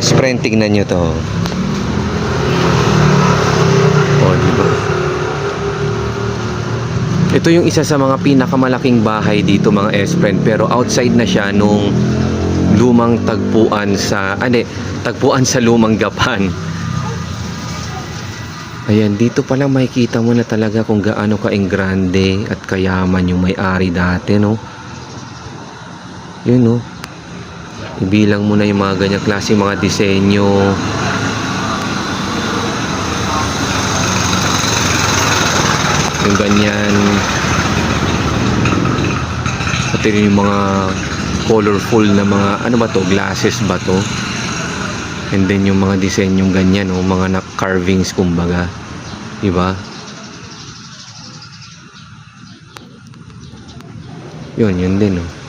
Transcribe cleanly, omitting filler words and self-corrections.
S-Friend, tignan nyo to. Oh, diba? Ito yung isa sa mga pinakamalaking bahay dito mga S-Friend, pero outside na siya nung lumang tagpuan sa tagpuan sa lumang Gapan. Ayan, dito pa lang makikita mo na talaga kung gaano ka-engrande at kayaman yung may-ari dati, no? Yun, no? Ibilang mo na yung mga ganyang klase mga disenyo. Yung ganyan. Pati rin yung mga colorful na mga, ano ba to? Glasses ba to? And then yung mga disenyong ganyan, no? Mga carvings kumbaga. Diba? Yun din, no?